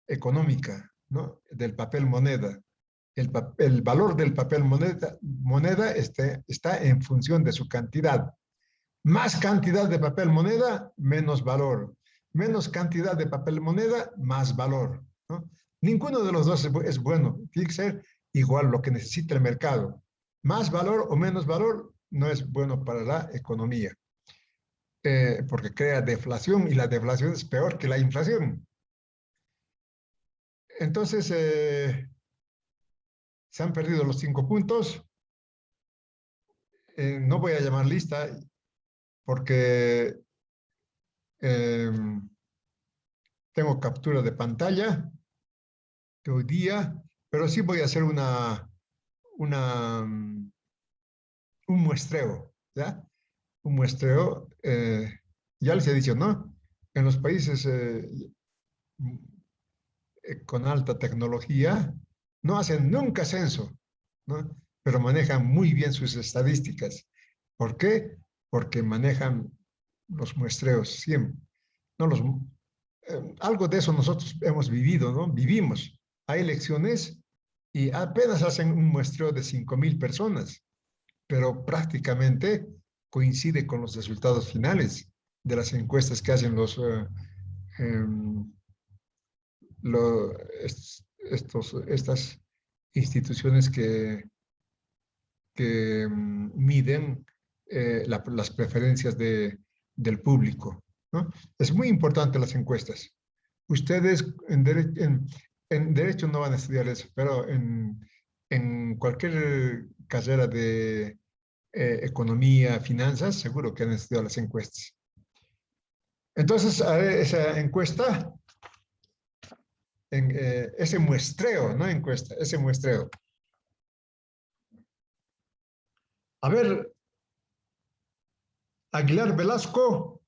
económica, ¿no? Del papel moneda. El valor del papel moneda está en función de su cantidad. Más cantidad de papel moneda, menos valor. Menos cantidad de papel moneda, más valor, ¿no? Ninguno de los dos es bueno. Tiene que ser igual lo que necesita el mercado. Más valor o menos valor no es bueno para la economía. Porque crea deflación y la deflación es peor que la inflación. Entonces, se han perdido los 5 puntos. No voy a llamar lista porque tengo captura de pantalla de hoy día, pero sí voy a hacer un muestreo, ¿ya? Un muestreo, ya les he dicho, ¿no? En los países con alta tecnología no hacen nunca censo, ¿no? Pero manejan muy bien sus estadísticas. ¿Por qué? Porque manejan los muestreos siempre. No algo de eso nosotros hemos vivido, ¿no? Vivimos. Hay elecciones y apenas hacen un muestreo de 5,000 personas, pero prácticamente coincide con los resultados finales de las encuestas que hacen estas instituciones que miden las preferencias del público, ¿no? Es muy importante las encuestas. Ustedes en derecho no van a estudiar eso, pero en cualquier carrera de economía, finanzas, seguro que han estudiado las encuestas. Entonces, haré esa encuesta, ese muestreo, no encuesta, ese muestreo. A ver, Aguilar Velasco,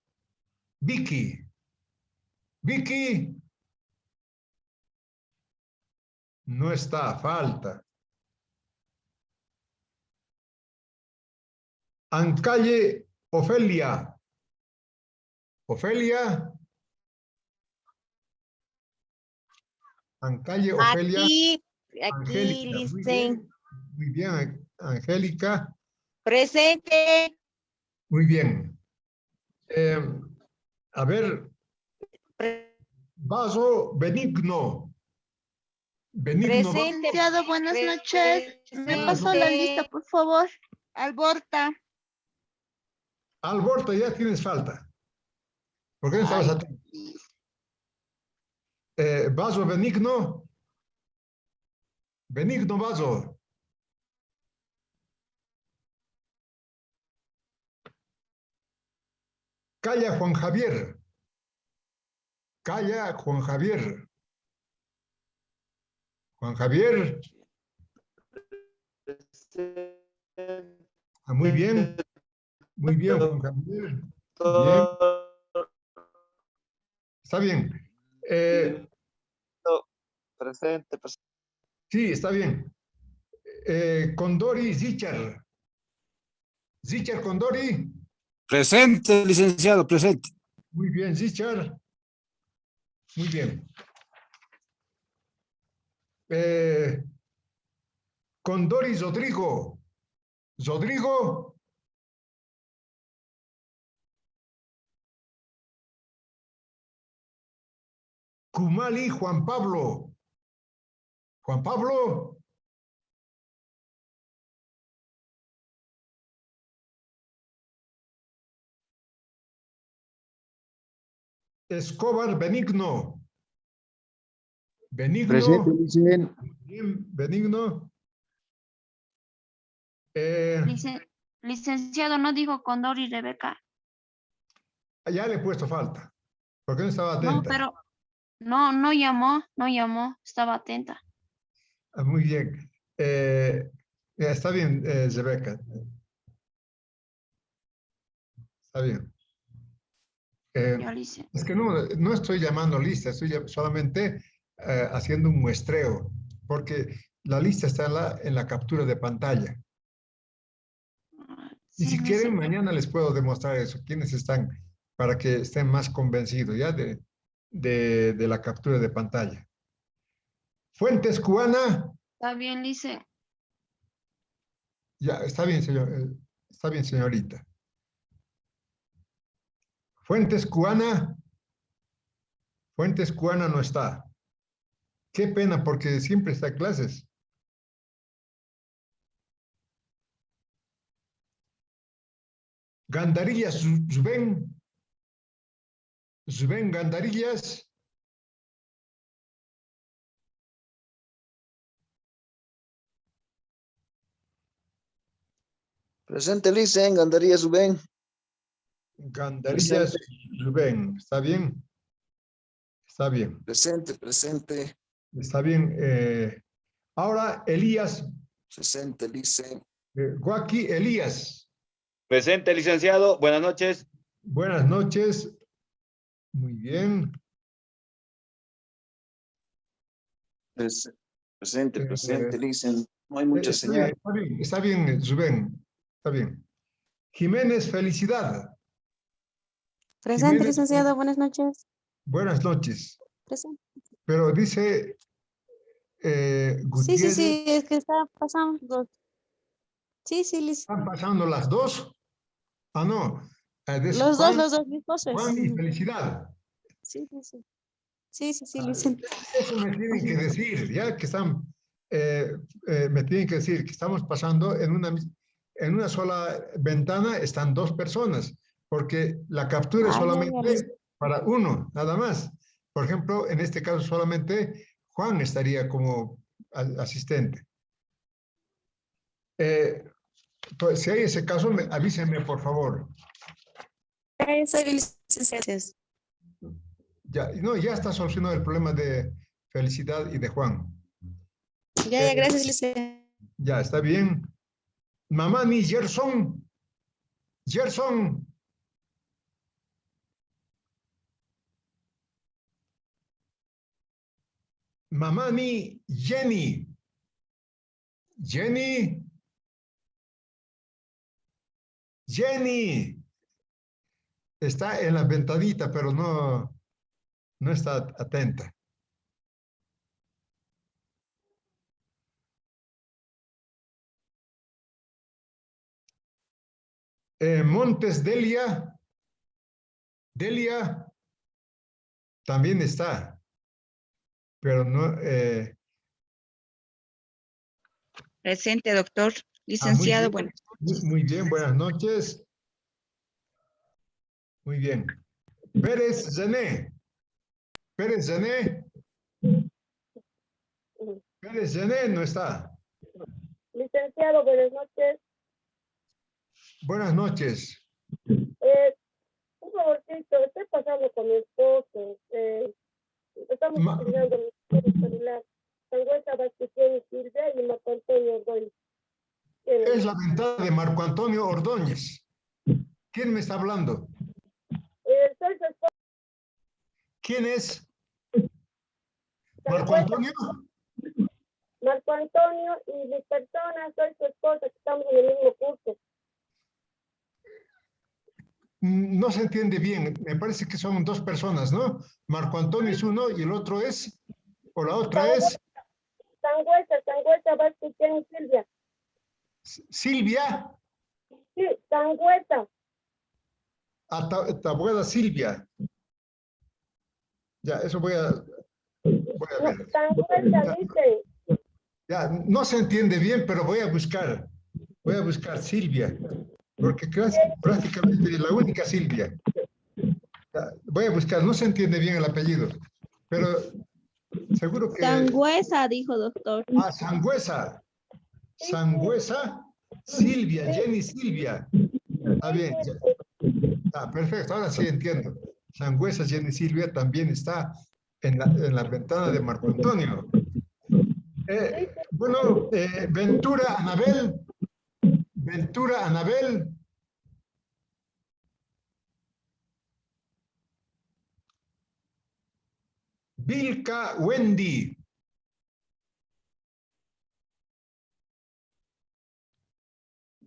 Vicky. Vicky no está, falta. Ancalle Ofelia. Ofelia. Ancalle Ofelia. Aquí, Angélica. listen. Muy bien, Angélica. Presente. Muy bien. A ver, Vaso Benigno. Benigno. Presente. Licenciado, buenas noches. Me Presente. pasó la lista, por favor. Alborta. Alborta, ya tienes falta. ¿Por qué no estabas Ay. atento? Vaso Benigno. Benigno Vaso. Calla Juan Javier. Calla Juan Javier. Juan Javier. Ah, muy bien. Muy bien, Juan Javier. Bien. Está bien. Presente. Sí, está bien. Condori Zichar. Zichar Condori. Presente, licenciado, presente. Muy bien, Zichar. Muy bien. Condori Rodrigo. Rodrigo. Kumali Juan Pablo. Juan Pablo. Escobar Benigno. Benigno. Presente, licen. Bien, Benigno. Licenciado, no dijo Condori Rebeca. Ya le he puesto falta. Porque no estaba No, atenta. pero no llamó, estaba atenta. Ah, muy bien. Ya está bien, Rebeca. Está bien. Yo le hice. Es que no estoy llamando lista, estoy solamente haciendo un muestreo, porque la lista está en la captura de pantalla. Y si quieren, mañana les puedo demostrar eso, quiénes están, para que estén más convencidos ya de la captura de pantalla. Fuentes Cubana. Está bien, Lice. Ya, está bien, señor. Está bien, señorita. Fuentes Cubana. Fuentes Cubana no está. Qué pena, porque siempre está en clases. Gandarillas, Zubén. Zubén Gandarillas. Presente, licen. Gandaría Zubén. Gandarillas, Zubén. ¿Está bien? Está bien. Presente, presente. Está bien. Ahora, Elías. Presente, licen. Joaquín Elías. Presente, licenciado. Buenas noches. Buenas noches. Muy bien. Presente, presente, licen. No hay mucha Está señal. bien, está bien, Zubén. Está bien. Jiménez, Felicidad. Presente, Jiménez, licenciado, buenas noches. buenas noches. Presente. Pero dice Gutiérrez. Sí, es que está pasando. Sí, licenciado. ¿Están pasando las dos? Ah, no. Los dos, mis esposos. Juan y Felicidad. Sí, licenciado. Eso me tienen que decir, ya que están, me tienen que decir que estamos pasando en una sola ventana, están dos personas, porque la captura es solamente para uno, nada más. Por ejemplo, en este caso solamente Juan estaría como asistente. Pues, si hay ese caso, avísenme, por favor. Soy licenciado. Ya está solucionado el problema de Felicidad y de Juan. Ya, gracias, licenciado. Ya, está bien. Mamani Gerson. Gerson. Mamani Jenny. Jenny. Jenny. Está en la ventanita, pero no está atenta. Montes Delia. Delia. también está, pero no... Presente, doctor. muy Licenciado, bien, bueno. muy bien, buenas noches. Muy bien. Pérez Zené. Pérez Zené. Pérez Zené no está. Licenciado, buenas noches. Buenas noches. Un favorcito, estoy pasando con mi esposo. Estamos utilizando mi celular. Sangüesa Bastián y Silvia y Marco Antonio Ordóñez. Es la ventana de Marco Antonio Ordóñez. ¿Quién me está hablando? Soy su esposo. ¿Quién es? ¿Marco Antonio? Marco Antonio y mi persona, soy su esposa, que estamos en el mismo curso. No se entiende bien. Me parece que son dos personas, ¿no? Marco Antonio es uno y el otro es, o la otra es Sangüesa Bastián y Silvia. Silvia. Sí, Sangüesa. Tabuada Silvia. Ya, eso voy a ver. Sangüesa, dice. Ya, no se entiende bien, pero voy a buscar. Voy a buscar Silvia, porque prácticamente es la única Silvia. Ya, voy a buscar, no se entiende bien el apellido, pero seguro que... Sangüesa, dijo doctor. Ah, Sangüesa. Sangüesa, Silvia, Jenny Silvia. Está bien. Ah, perfecto, ahora sí entiendo. Sangüesa, Jenny Silvia también está en la ventana de Marco Antonio. Bueno, Ventura Anabel. Ventura Anabel. Vilca Wendy.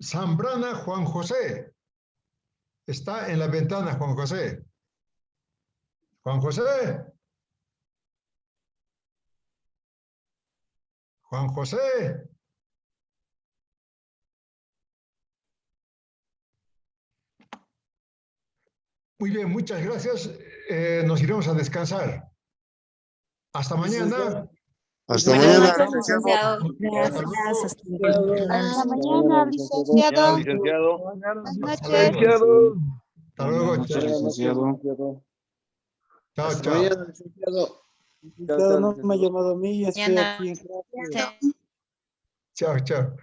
Zambrana Juan José. Está en la ventana Juan José. Juan José. Juan José. Muy bien, muchas gracias. Nos iremos a descansar. Hasta mañana. Hasta Buenas mañana. noches, licenciado. Gracias. Hasta mañana, licenciado. Licenciado. Buenas Hasta noches. luego. Hasta luego. Buenas noches, licenciado. Chao, Hasta chao. mañana, licenciado. Licenciado, no me ha llamado a mí, estoy Mañana. aquí en clase. Chao, chao.